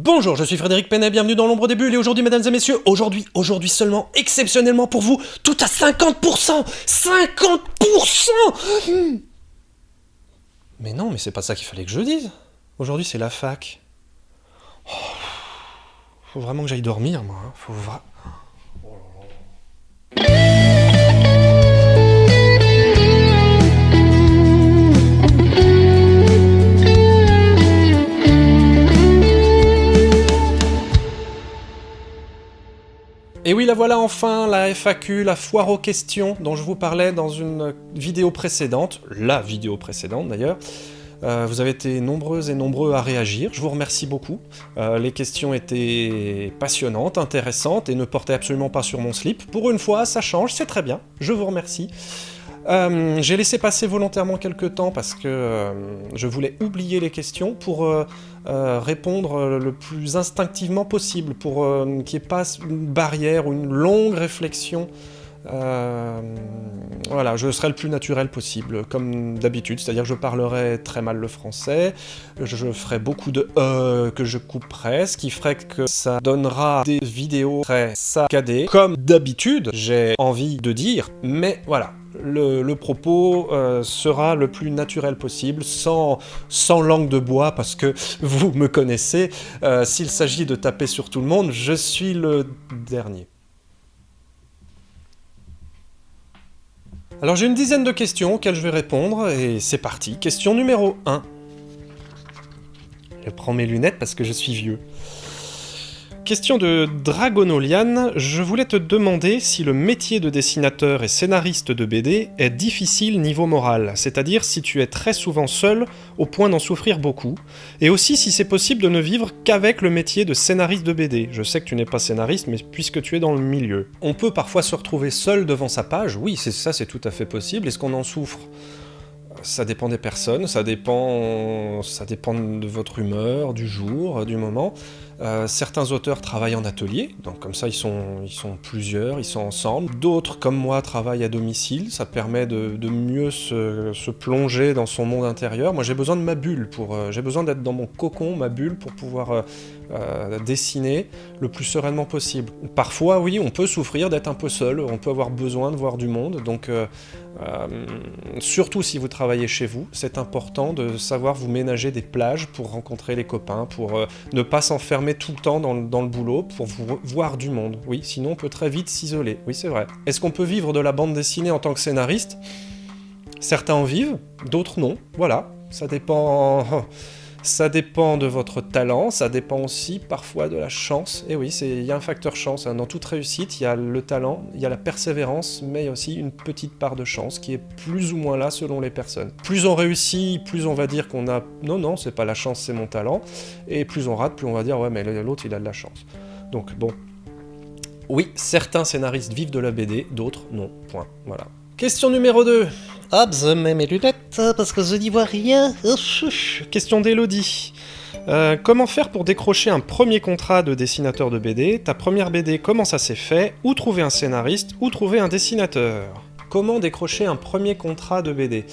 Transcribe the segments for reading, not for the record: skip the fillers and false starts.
Bonjour, je suis Frédéric Penet, bienvenue dans l'ombre des bulles et aujourd'hui mesdames et messieurs, aujourd'hui seulement, exceptionnellement pour vous, tout à 50%. Mais non, mais c'est pas ça qu'il fallait que je dise. Aujourd'hui c'est la fac. Oh, faut vraiment que j'aille dormir moi, faut vraiment... Et oui, la voilà enfin, la FAQ, la foire aux questions, dont je vous parlais dans une vidéo précédente, la vidéo précédente d'ailleurs. Vous avez été nombreuses et nombreux à réagir, je vous remercie beaucoup. Les questions étaient passionnantes, intéressantes et ne portaient absolument pas sur mon slip. Pour une fois, ça change, c'est très bien, je vous remercie. J'ai laissé passer volontairement quelques temps parce que je voulais oublier les questions pour répondre le plus instinctivement possible, pour qu'il n'y ait pas une barrière ou une longue réflexion. Voilà, je serai le plus naturel possible, comme d'habitude, c'est-à-dire que je parlerai très mal le français, je ferai beaucoup de que je couperai, ce qui ferait que ça donnera des vidéos très saccadées, comme d'habitude, j'ai envie de dire, mais voilà. Le propos sera le plus naturel possible, sans langue de bois, parce que vous me connaissez, s'il s'agit de taper sur tout le monde, je suis le dernier. Alors j'ai une dizaine de questions auxquelles je vais répondre, et c'est parti. Question numéro 1. Je prends mes lunettes parce que je suis vieux. Question de Dragonolian, je voulais te demander si le métier de dessinateur et scénariste de BD est difficile niveau moral, c'est-à-dire si tu es très souvent seul au point d'en souffrir beaucoup, et aussi si c'est possible de ne vivre qu'avec le métier de scénariste de BD. Je sais que tu n'es pas scénariste, mais puisque tu es dans le milieu. On peut parfois se retrouver seul devant sa page, oui, c'est tout à fait possible. Est-ce qu'on en souffre ? Ça dépend des personnes, ça dépend de votre humeur, du jour, du moment. Certains auteurs travaillent en atelier, donc comme ça ils sont plusieurs, ils sont ensemble. D'autres, comme moi, travaillent à domicile, ça permet de mieux se plonger dans son monde intérieur. Moi j'ai besoin de ma bulle, j'ai besoin d'être dans mon cocon, ma bulle, pour pouvoir dessiner le plus sereinement possible. Parfois oui, on peut souffrir d'être un peu seul, on peut avoir besoin de voir du monde, donc surtout si vous travaillez chez vous, c'est important de savoir vous ménager des plages pour rencontrer les copains, pour ne pas s'enfermer tout le temps dans le boulot, pour voir du monde. Oui, sinon on peut très vite s'isoler. Oui, c'est vrai. Est-ce qu'on peut vivre de la bande dessinée en tant que scénariste ? Certains en vivent, d'autres non. Voilà, ça dépend de votre talent, ça dépend aussi parfois de la chance. Et oui, il y a un facteur chance. Dans toute réussite, il y a le talent, il y a la persévérance, mais il y a aussi une petite part de chance qui est plus ou moins là selon les personnes. Plus on réussit, plus on va dire qu'on a... Non, c'est pas la chance, c'est mon talent. Et plus on rate, plus on va dire, ouais, mais l'autre, il a de la chance. Donc, bon. Oui, certains scénaristes vivent de la BD, d'autres non. Point. Voilà. Question numéro 2. Hop, je mets mes lunettes parce que je n'y vois rien. Question d'Elodie. Comment faire pour décrocher un premier contrat de dessinateur de BD ? Ta première BD, comment ça s'est fait ? Où trouver un scénariste ? Où trouver un dessinateur ? Comment décrocher un premier contrat de BD ?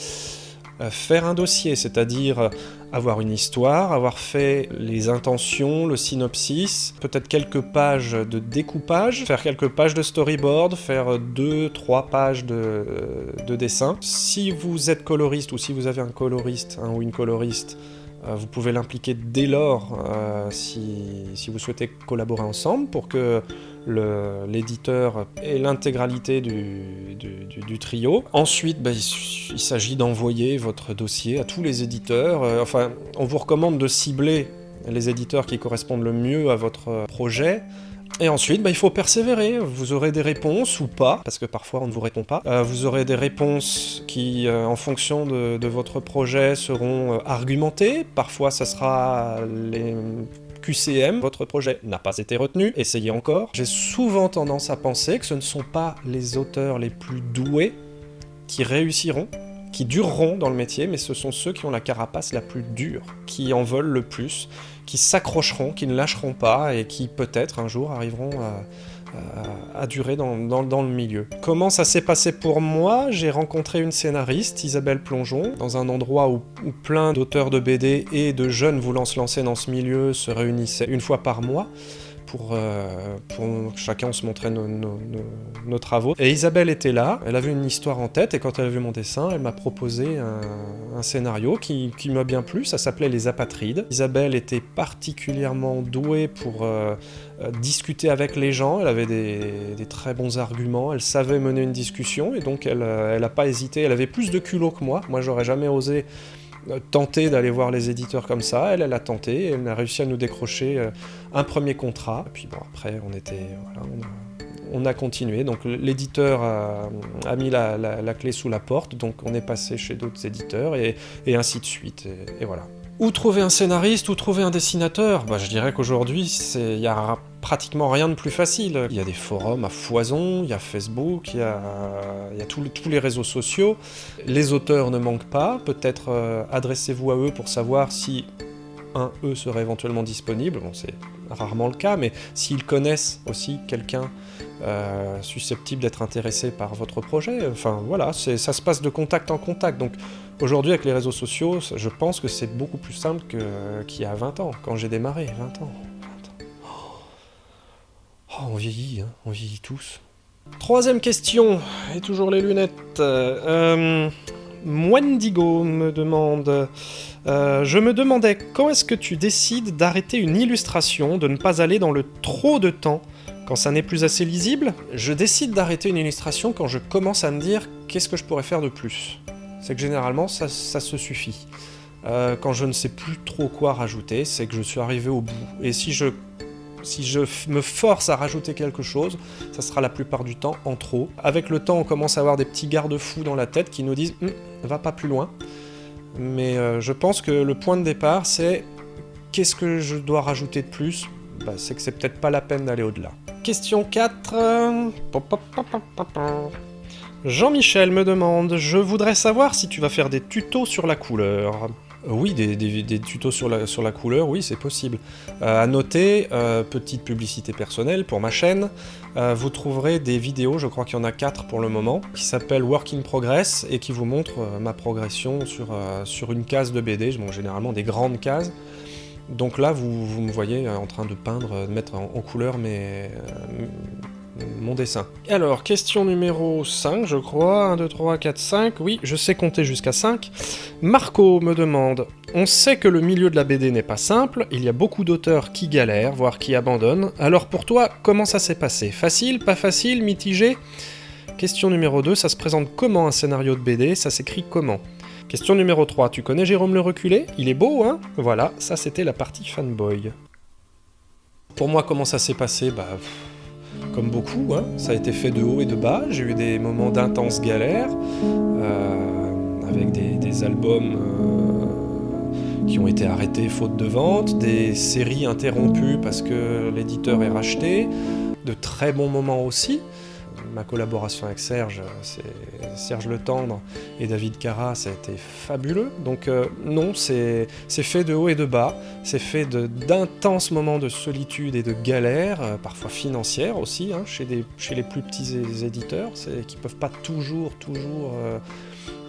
Faire un dossier, c'est-à-dire avoir une histoire, avoir fait les intentions, le synopsis, peut-être quelques pages de découpage, faire quelques pages de storyboard, faire 2-3 pages de dessin. Si vous êtes coloriste ou si vous avez un coloriste ou une coloriste, vous pouvez l'impliquer dès lors si vous souhaitez collaborer ensemble pour que l'éditeur ait l'intégralité du trio. Ensuite, il s'agit d'envoyer votre dossier à tous les éditeurs. On vous recommande de cibler les éditeurs qui correspondent le mieux à votre projet. Et ensuite, il faut persévérer. Vous aurez des réponses ou pas, parce que parfois on ne vous répond pas. Vous aurez des réponses qui, en fonction de votre projet, seront argumentées. Parfois, ça sera les QCM, votre projet n'a pas été retenu, essayez encore. J'ai souvent tendance à penser que ce ne sont pas les auteurs les plus doués qui réussiront, qui dureront dans le métier, mais ce sont ceux qui ont la carapace la plus dure, qui en veulent le plus, qui s'accrocheront, qui ne lâcheront pas et qui peut-être un jour arriveront a duré dans le milieu. Comment ça s'est passé pour moi? J'ai rencontré une scénariste, Isabelle Plongeon, dans un endroit où plein d'auteurs de BD et de jeunes voulant se lancer dans ce milieu se réunissaient une fois par mois pour chacun se montrer nos travaux. Et Isabelle était là, elle avait une histoire en tête, et quand elle a vu mon dessin, elle m'a proposé un scénario qui m'a bien plu, ça s'appelait Les Apatrides. Isabelle était particulièrement douée pour discuter avec les gens, elle avait des très bons arguments, elle savait mener une discussion, et donc elle a pas hésité, elle avait plus de culot que moi j'aurais jamais osé tenter d'aller voir les éditeurs comme ça, elle a tenté, elle a réussi à nous décrocher un premier contrat, et puis bon après on a continué, donc l'éditeur a mis la clé sous la porte, donc on est passé chez d'autres éditeurs, et ainsi de suite, et voilà. Où trouver un scénariste, où trouver un dessinateur? Je dirais qu'aujourd'hui, il y a pratiquement rien de plus facile. Il y a des forums à foison, il y a Facebook, il y a tous les réseaux sociaux. Les auteurs ne manquent pas, peut-être adressez-vous à eux pour savoir si eux serait éventuellement disponible. Bon, c'est rarement le cas, mais s'ils connaissent aussi quelqu'un susceptible d'être intéressé par votre projet, enfin voilà, ça se passe de contact en contact. Donc aujourd'hui, avec les réseaux sociaux, je pense que c'est beaucoup plus simple qu'il y a 20 ans, quand j'ai démarré, 20 ans. Oh, on vieillit, hein, on vieillit tous. Troisième question, et toujours les lunettes. Mwendigo me demande... je me demandais, quand est-ce que tu décides d'arrêter une illustration, de ne pas aller dans le trop de temps, quand ça n'est plus assez lisible? Je décide d'arrêter une illustration quand je commence à me dire qu'est-ce que je pourrais faire de plus. C'est que généralement, ça se suffit. Quand je ne sais plus trop quoi rajouter, c'est que je suis arrivé au bout. Et si je me force à rajouter quelque chose, ça sera la plupart du temps en trop. Avec le temps, on commence à avoir des petits garde-fous dans la tête qui nous disent « va pas plus loin ». Mais je pense que le point de départ, c'est qu'est-ce que je dois rajouter de plus? C'est que c'est peut-être pas la peine d'aller au-delà. Question 4. Jean-Michel me demande « Je voudrais savoir si tu vas faire des tutos sur la couleur ». Oui, des tutos sur la couleur, oui, c'est possible. À noter, petite publicité personnelle pour ma chaîne, vous trouverez des vidéos, je crois qu'il y en a 4 pour le moment, qui s'appellent Work in Progress, et qui vous montrent ma progression sur une case de BD, bon, généralement des grandes cases. Donc là, vous me voyez en train de peindre, de mettre en couleur mon dessin. Alors, question numéro 5, je crois. 1, 2, 3, 4, 5. Oui, je sais compter jusqu'à 5. Marco me demande « On sait que le milieu de la BD n'est pas simple, il y a beaucoup d'auteurs qui galèrent, voire qui abandonnent. Alors pour toi, comment ça s'est passé? Facile, pas facile, mitigé ?» Question numéro 2, ça se présente comment un scénario de BD? Ça s'écrit comment? Question numéro 3, tu connais Jérôme Le Reculé? Il est beau, hein? Voilà, ça c'était la partie fanboy. Pour moi, comment ça s'est passé? Comme beaucoup, hein, ça a été fait de haut et de bas, j'ai eu des moments d'intense galère, avec des albums qui ont été arrêtés faute de vente, des séries interrompues parce que l'éditeur est racheté, de très bons moments aussi. Ma collaboration avec Serge Le Tendre et David Cara, ça a été fabuleux. Donc non, c'est fait de haut et de bas, c'est fait d'intenses moments de solitude et de galère, parfois financières aussi, hein, chez les plus petits éditeurs, qui peuvent pas toujours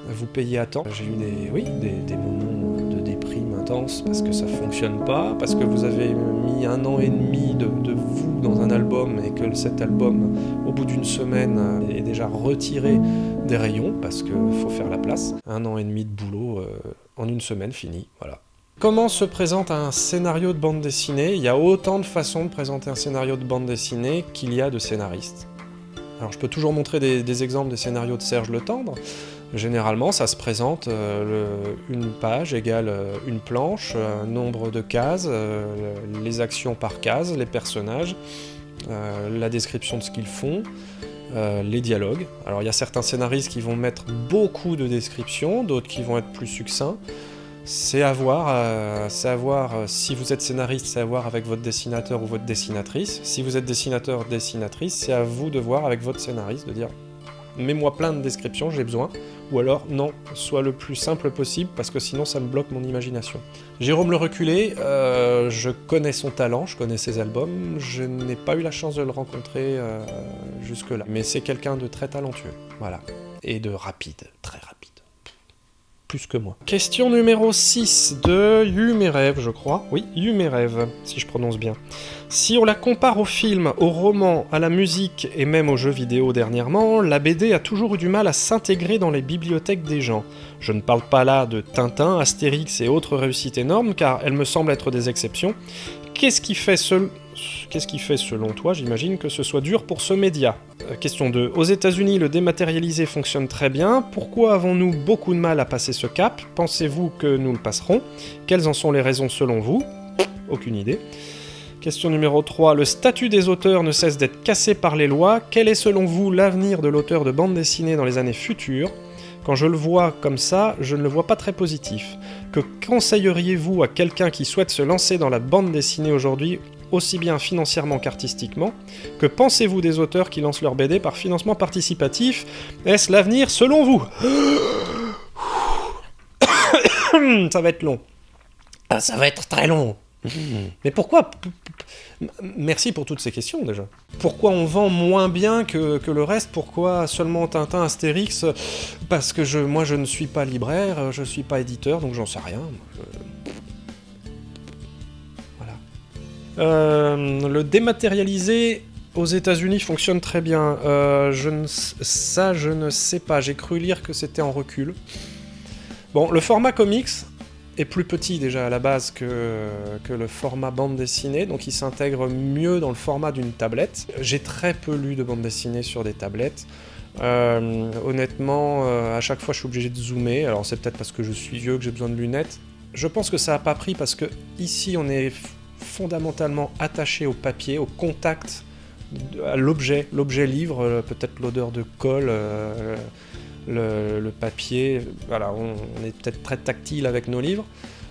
vous payer à temps. J'ai eu des moments de déprime intense parce que ça fonctionne pas, parce que vous avez mis 1 an et demi de vous dans un album et que cet album, au bout d'une semaine, est déjà retiré des rayons parce qu'il faut faire la place. 1 an et demi de boulot en une semaine, fini, voilà. Comment se présente un scénario de bande dessinée? Il y a autant de façons de présenter un scénario de bande dessinée qu'il y a de scénaristes. Alors je peux toujours montrer des exemples des scénarios de Serge Le Tendre. Généralement, ça se présente une page égale une planche, un nombre de cases, les actions par case, les personnages, la description de ce qu'ils font, les dialogues. Alors il y a certains scénaristes qui vont mettre beaucoup de descriptions, d'autres qui vont être plus succincts. C'est à voir si vous êtes scénariste, c'est à voir avec votre dessinateur ou votre dessinatrice. Si vous êtes dessinateur, dessinatrice, c'est à vous de voir avec votre scénariste, de dire mets-moi plein de descriptions, j'ai besoin. Ou alors, non, sois le plus simple possible, parce que sinon ça me bloque mon imagination. Jérôme Le Reculé, je connais son talent, je connais ses albums, je n'ai pas eu la chance de le rencontrer jusque-là. Mais c'est quelqu'un de très talentueux, voilà. Et de rapide, très rapide. Plus que moi. Question numéro 6 de You Mes Rêves, je crois. Oui, You Mes Rêves, si je prononce bien. Si on la compare au film, au roman, à la musique et même aux jeux vidéo dernièrement, la BD a toujours eu du mal à s'intégrer dans les bibliothèques des gens. Je ne parle pas là de Tintin, Astérix et autres réussites énormes, car elles me semblent être des exceptions. Qu'est-ce qui fait selon toi, j'imagine, que ce soit dur pour ce média ? Question 2. Aux États-Unis, le dématérialisé fonctionne très bien. Pourquoi avons-nous beaucoup de mal à passer ce cap ? Pensez-vous que nous le passerons ? Quelles en sont les raisons selon vous ? Aucune idée. Question numéro 3. Le statut des auteurs ne cesse d'être cassé par les lois. Quel est selon vous l'avenir de l'auteur de bande dessinée dans les années futures ? Quand je le vois comme ça, je ne le vois pas très positif. Que conseilleriez-vous à quelqu'un qui souhaite se lancer dans la bande dessinée aujourd'hui, aussi bien financièrement qu'artistiquement ? Que pensez-vous des auteurs qui lancent leur BD par financement participatif ? Est-ce l'avenir selon vous ? Ça va être long. Ah, ça va être très long. Mais pourquoi ? Merci pour toutes ces questions déjà. Pourquoi on vend moins bien que le reste ? Pourquoi seulement Tintin, Astérix ? Parce que moi je ne suis pas libraire, je suis pas éditeur, donc j'en sais rien. Voilà. Le dématérialisé aux États-Unis fonctionne très bien. Je ne sais pas. J'ai cru lire que c'était en recul. Bon, le format comics est plus petit déjà à la base que le format bande dessinée, donc il s'intègre mieux dans le format d'une tablette. J'ai très peu lu de bande dessinée sur des tablettes. Honnêtement, à chaque fois je suis obligé de zoomer, alors c'est peut-être parce que je suis vieux que j'ai besoin de lunettes. Je pense que ça n'a pas pris parce que ici on est fondamentalement attaché au papier, au contact, à l'objet livre, peut-être l'odeur de colle, le papier, voilà, on est peut-être très tactile avec nos livres.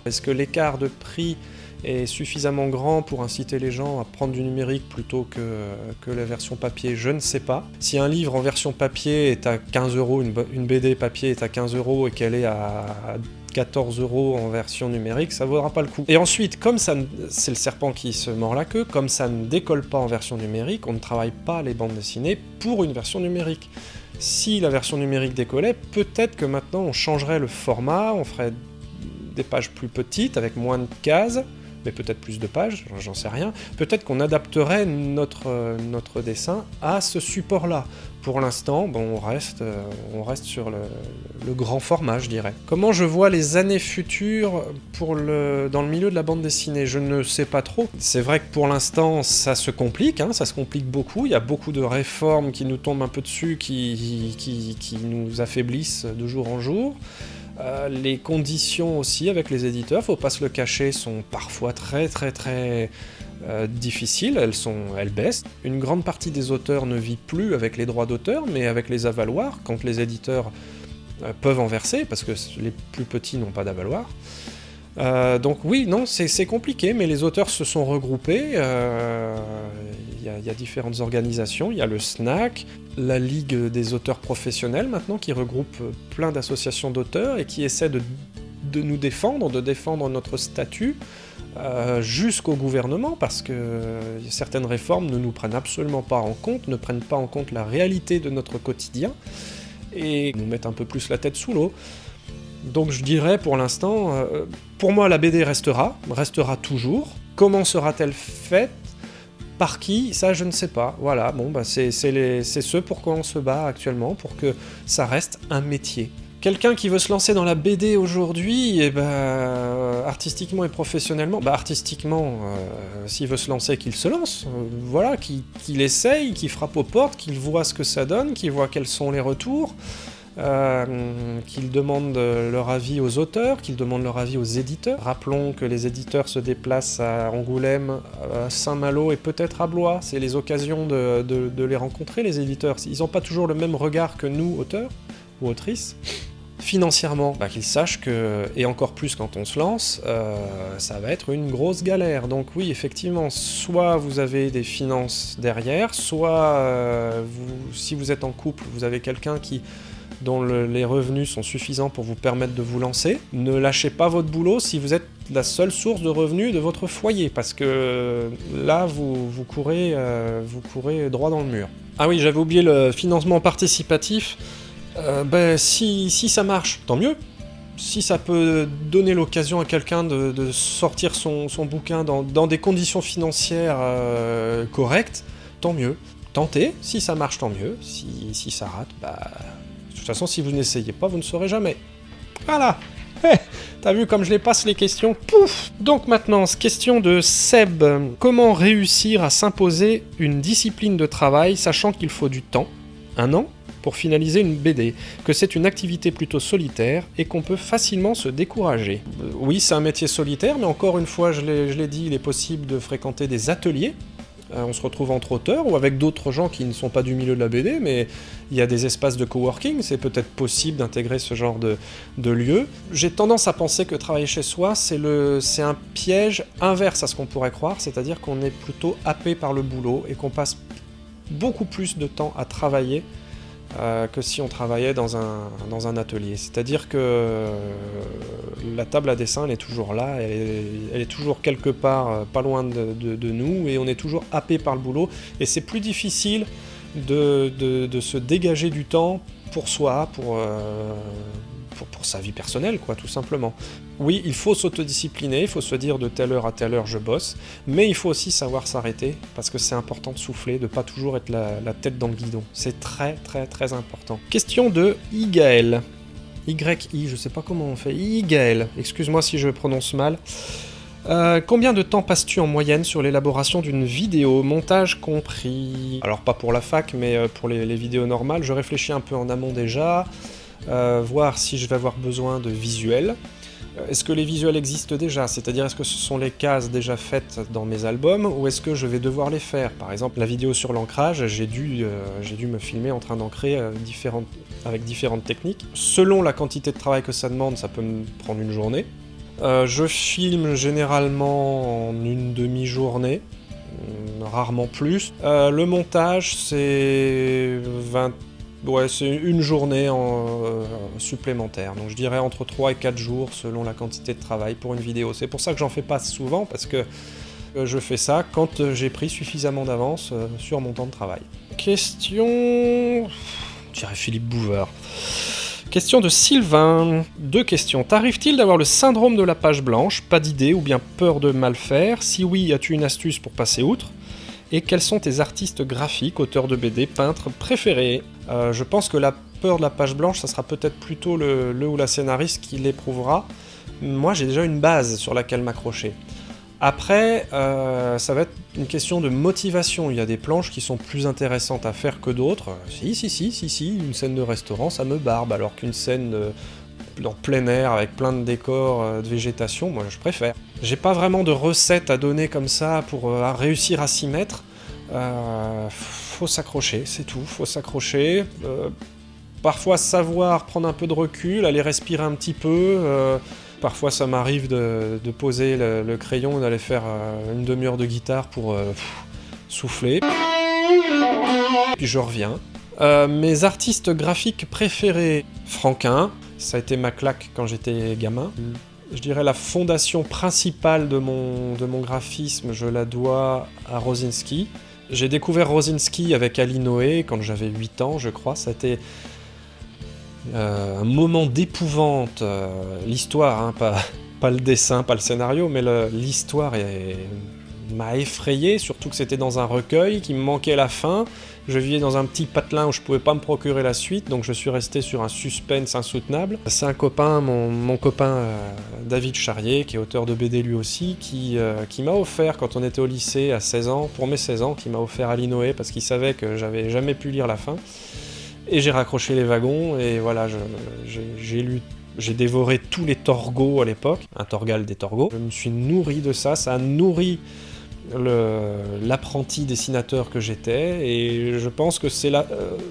Est-ce que l'écart de prix est suffisamment grand pour inciter les gens à prendre du numérique plutôt que la version papier ? Je ne sais pas. Si un livre en version papier est à 15 €, une BD papier est à 15 € et qu'elle est à 14 € en version numérique, ça vaudra pas le coup. Et ensuite, comme ça, c'est le serpent qui se mord la queue, comme ça ne décolle pas en version numérique, on ne travaille pas les bandes dessinées pour une version numérique. Si la version numérique décollait, peut-être que maintenant on changerait le format, on ferait des pages plus petites avec moins de cases, mais peut-être plus de pages, j'en sais rien. Peut-être qu'on adapterait notre dessin à ce support-là. Pour l'instant, bon, on reste sur le grand format, je dirais. Comment je vois les années futures dans le milieu de la bande dessinée ? Je ne sais pas trop. C'est vrai que pour l'instant, ça se complique, ça se complique beaucoup. Il y a beaucoup de réformes qui nous tombent un peu dessus, qui nous affaiblissent de jour en jour. Les conditions aussi avec les éditeurs, faut pas se le cacher, sont parfois très très très difficiles, elles baissent. Une grande partie des auteurs ne vit plus avec les droits d'auteur, mais avec les avaloirs, quand les éditeurs peuvent en verser, parce que les plus petits n'ont pas d'avaloir. Donc oui, non, c'est compliqué, mais les auteurs se sont regroupés, il y a différentes organisations, il y a le SNAC, la Ligue des auteurs professionnels maintenant, qui regroupe plein d'associations d'auteurs et qui essaie de nous défendre, de défendre notre statut jusqu'au gouvernement, parce que certaines réformes ne nous prennent absolument pas en compte, ne prennent pas en compte la réalité de notre quotidien, et nous mettent un peu plus la tête sous l'eau. Donc je dirais pour l'instant, pour moi la BD restera toujours. Comment sera-t-elle faite ? Par qui ? Ça je ne sais pas. Voilà, bon bah c'est ce pour quoi on se bat actuellement, pour que ça reste un métier. Quelqu'un qui veut se lancer dans la BD aujourd'hui, artistiquement et professionnellement, artistiquement, s'il veut se lancer, qu'il se lance, voilà, qu'il essaye, qu'il frappe aux portes, qu'il voit ce que ça donne, qu'il voit quels sont les retours, qu'ils demandent leur avis aux auteurs, qu'ils demandent leur avis aux éditeurs. Rappelons que les éditeurs se déplacent à Angoulême, à Saint-Malo et peut-être à Blois. C'est les occasions de les rencontrer, les éditeurs. Ils n'ont pas toujours le même regard que nous, auteurs ou autrices. financièrement, qu'il sache que, et encore plus quand on se lance, ça va être une grosse galère. Donc oui, effectivement, soit vous avez des finances derrière, soit si vous êtes en couple, vous avez quelqu'un dont les revenus sont suffisants pour vous permettre de vous lancer. Ne lâchez pas votre boulot si vous êtes la seule source de revenus de votre foyer, parce que là, vous courez droit dans le mur. Ah oui, j'avais oublié le financement participatif. Si ça marche, tant mieux. Si ça peut donner l'occasion à quelqu'un de sortir son bouquin dans des conditions financières correctes, tant mieux. Tentez, si ça marche, tant mieux. Si ça rate, de toute façon, si vous n'essayez pas, vous ne saurez jamais. Voilà. T'as vu comme je les passe les questions? Pouf. Donc maintenant, question de Seb. Comment réussir à s'imposer une discipline de travail, sachant qu'il faut du temps, 1 an, pour finaliser une BD, que c'est une activité plutôt solitaire et qu'on peut facilement se décourager. Oui, c'est un métier solitaire, mais encore une fois, je l'ai dit, il est possible de fréquenter des ateliers. On se retrouve entre auteurs ou avec d'autres gens qui ne sont pas du milieu de la BD, mais il y a des espaces de coworking, c'est peut-être possible d'intégrer ce genre de lieu. J'ai tendance à penser que travailler chez soi, c'est un piège inverse à ce qu'on pourrait croire, c'est-à-dire qu'on est plutôt happé par le boulot et qu'on passe beaucoup plus de temps à travailler que si on travaillait dans un atelier. C'est-à-dire que la table à dessin, elle est toujours là, elle est toujours quelque part pas loin de nous, et on est toujours happé par le boulot, et c'est plus difficile de se dégager du temps pour soi, pour sa vie personnelle, quoi, tout simplement. Oui, il faut s'autodiscipliner, il faut se dire de telle heure à telle heure je bosse, mais il faut aussi savoir s'arrêter, parce que c'est important de souffler, de pas toujours être la tête dans le guidon. C'est très très très important. Question de Igaël. Y-I, je sais pas comment on fait. Igaël, excuse-moi si je prononce mal. Combien de temps passes-tu en moyenne sur l'élaboration d'une vidéo, montage compris? Alors pas pour la fac, mais pour les vidéos normales, je réfléchis un peu en amont déjà, voir si je vais avoir besoin de visuels. Est-ce que les visuels existent déjà? C'est-à-dire, est-ce que ce sont les cases déjà faites dans mes albums, ou est-ce que je vais devoir les faire? Par exemple, la vidéo sur l'ancrage, j'ai dû me filmer en train d'ancrer avec différentes techniques. Selon la quantité de travail que ça demande, ça peut me prendre une journée. Je filme généralement en une demi-journée, rarement plus. Le montage, c'est une journée supplémentaire, donc je dirais entre 3 et 4 jours selon la quantité de travail pour une vidéo. C'est pour ça que j'en fais pas souvent, parce que je fais ça quand j'ai pris suffisamment d'avance sur mon temps de travail. Question... je dirais Philippe Bouvard. Question de Sylvain. 2 questions. T'arrive-t-il d'avoir le syndrome de la page blanche, pas d'idée ou bien peur de mal faire? Si oui, as-tu une astuce pour passer outre? Et quels sont tes artistes graphiques, auteurs de BD, peintres préférés? Je pense que la peur de la page blanche, ça sera peut-être plutôt le ou la scénariste qui l'éprouvera. Moi, j'ai déjà une base sur laquelle m'accrocher. Après, ça va être une question de motivation. Il y a des planches qui sont plus intéressantes à faire que d'autres. Si, une scène de restaurant, ça me barbe, alors qu'une scène en plein air avec plein de décors, de végétation, moi je préfère. J'ai pas vraiment de recette à donner comme ça pour réussir à s'y mettre. Faut s'accrocher, c'est tout, faut s'accrocher. Parfois savoir prendre un peu de recul, aller respirer un petit peu. Parfois ça m'arrive de poser le crayon et d'aller faire une demi-heure de guitare pour souffler. Puis je reviens. Mes artistes graphiques préférés, Franquin, ça a été ma claque quand j'étais gamin. Je dirais la fondation principale de mon graphisme, je la dois à Rosinski. J'ai découvert Rosinski avec Ali Noé quand j'avais 8 ans, je crois. Ça a été un moment d'épouvante. L'histoire, hein, pas le dessin, pas le scénario, mais l'histoire m'a effrayé, surtout que c'était dans un recueil, qui me manquait la fin. Je vivais dans un petit patelin où je pouvais pas me procurer la suite, donc je suis resté sur un suspense insoutenable. C'est un copain, mon copain David Charrier, qui est auteur de BD lui aussi, qui m'a offert, quand on était au lycée à 16 ans, pour mes 16 ans, qui m'a offert Ali Noé, parce qu'il savait que j'avais jamais pu lire la fin. Et j'ai raccroché les wagons, et voilà, j'ai dévoré tous les Torgos à l'époque, un Torgal des Torgos. Je me suis nourri de ça, ça a nourri l'apprenti dessinateur que j'étais, et je pense que c'est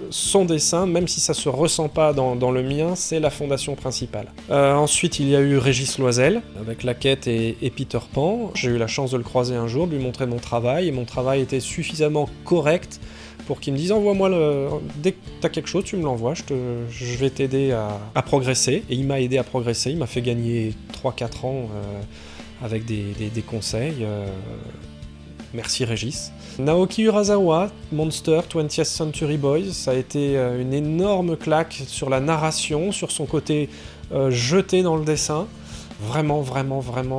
son dessin, même si ça se ressent pas dans le mien, c'est la fondation principale. Ensuite, il y a eu Régis Loisel, avec La Quête et Peter Pan. J'ai eu la chance de le croiser un jour, de lui montrer mon travail, et mon travail était suffisamment correct pour qu'il me dise envoie-moi dès que t'as quelque chose, tu me l'envoies, je vais t'aider à progresser. Et il m'a aidé à progresser, il m'a fait gagner 3-4 ans avec des conseils. Merci Régis. Naoki Urasawa, Monster, 20th Century Boys, ça a été une énorme claque sur la narration, sur son côté jeté dans le dessin. Vraiment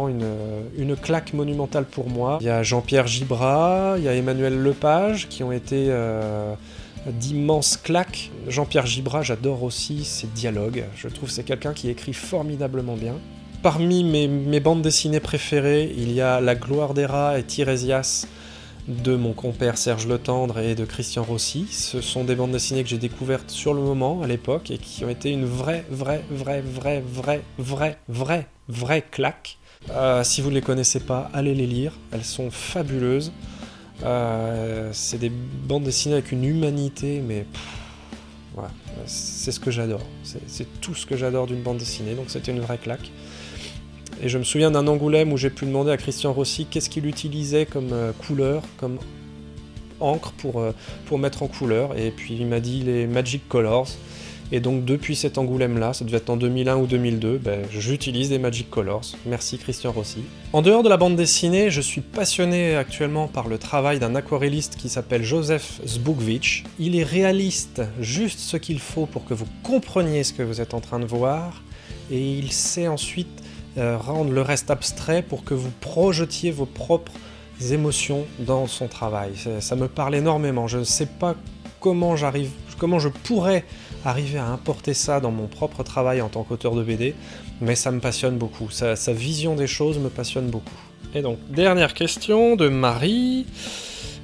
une claque monumentale pour moi. Il y a Jean-Pierre Gibrat, il y a Emmanuel Lepage qui ont été d'immenses claques. Jean-Pierre Gibrat, j'adore aussi ses dialogues. Je trouve que c'est quelqu'un qui écrit formidablement bien. Parmi mes bandes dessinées préférées, il y a La Gloire des Rats et Tirésias de mon compère Serge Letendre et de Christian Rossi. Ce sont des bandes dessinées que j'ai découvertes sur le moment, à l'époque, et qui ont été une vraie claque. Si vous ne les connaissez pas, allez les lire, elles sont fabuleuses. C'est des bandes dessinées avec une humanité, mais voilà, c'est ce que j'adore. C'est tout ce que j'adore d'une bande dessinée, donc c'était une vraie claque. Et je me souviens d'un Angoulême où j'ai pu demander à Christian Rossi qu'est-ce qu'il utilisait comme couleur, comme encre pour mettre en couleur, et puis il m'a dit les Magic Colors. Et donc depuis cet Angoulême-là, ça devait être en 2001 ou 2002, j'utilise des Magic Colors. Merci Christian Rossi. En dehors de la bande dessinée, je suis passionné actuellement par le travail d'un aquarelliste qui s'appelle Joseph Zbukvic. Il est réaliste, juste ce qu'il faut pour que vous compreniez ce que vous êtes en train de voir, et il sait ensuite rendre le reste abstrait pour que vous projetiez vos propres émotions dans son travail. Ça me parle énormément. Je ne sais pas comment je pourrais arriver à importer ça dans mon propre travail en tant qu'auteur de BD, mais ça me passionne beaucoup. Sa vision des choses me passionne beaucoup. Et donc, dernière question de Marie.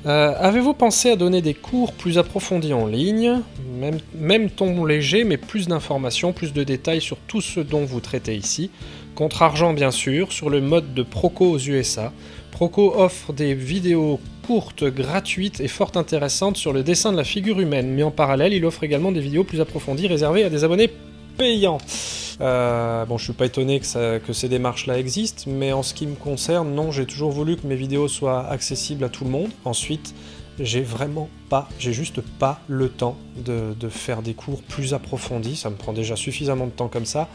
Avez-vous pensé à donner des cours plus approfondis en ligne, même ton léger, mais plus d'informations, plus de détails sur tout ce dont vous traitez ici, contre argent bien sûr, sur le mode de Proco aux USA. Proco offre des vidéos courtes, gratuites et fort intéressantes sur le dessin de la figure humaine, mais en parallèle, il offre également des vidéos plus approfondies réservées à des abonnés payants. Je suis pas étonné que ces démarches-là existent, mais en ce qui me concerne, non, j'ai toujours voulu que mes vidéos soient accessibles à tout le monde. Ensuite, j'ai juste pas le temps de faire des cours plus approfondis, ça me prend déjà suffisamment de temps comme ça.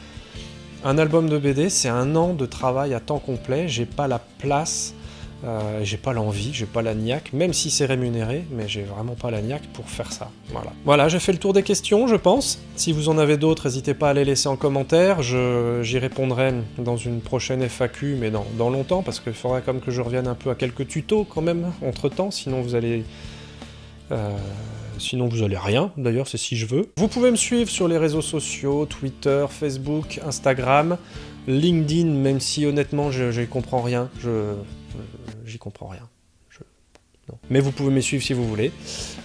Un album de BD, c'est 1 an de travail à temps complet, j'ai pas la place, j'ai pas l'envie, j'ai pas la niaque, même si c'est rémunéré, mais j'ai vraiment pas la niaque pour faire ça. Voilà, j'ai fait le tour des questions, je pense. Si vous en avez d'autres, n'hésitez pas à les laisser en commentaire, j'y répondrai dans une prochaine FAQ, mais dans longtemps, parce qu'il faudra quand même que je revienne un peu à quelques tutos quand même, entre-temps, sinon vous allez rien, d'ailleurs, c'est si je veux. Vous pouvez me suivre sur les réseaux sociaux, Twitter, Facebook, Instagram, LinkedIn, même si honnêtement j'y comprends rien, j'y comprends rien. Non. Mais vous pouvez me suivre si vous voulez.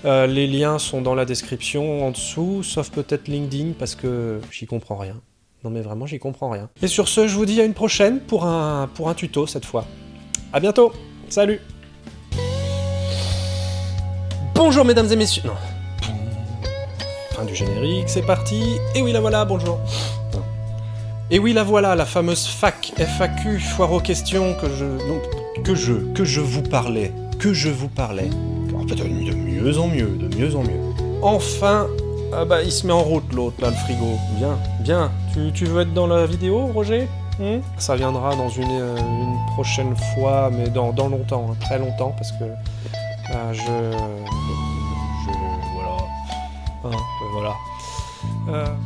Les liens sont dans la description en dessous, sauf peut-être LinkedIn, parce que j'y comprends rien. Non mais vraiment, j'y comprends rien. Et sur ce, je vous dis à une prochaine pour un tuto cette fois. À bientôt, salut! Bonjour mesdames et messieurs... Non. Fin du générique, c'est parti. Et oui, la voilà, bonjour. Non. Et oui, la voilà, la fameuse FAQ, foire aux questions que je vous parlais. En fait, de mieux en mieux. Enfin, il se met en route l'autre, là, le frigo. Bien. Tu veux être dans la vidéo, Roger ? Ça viendra dans une prochaine fois, mais dans longtemps, hein, très longtemps, parce que voilà. Voilà.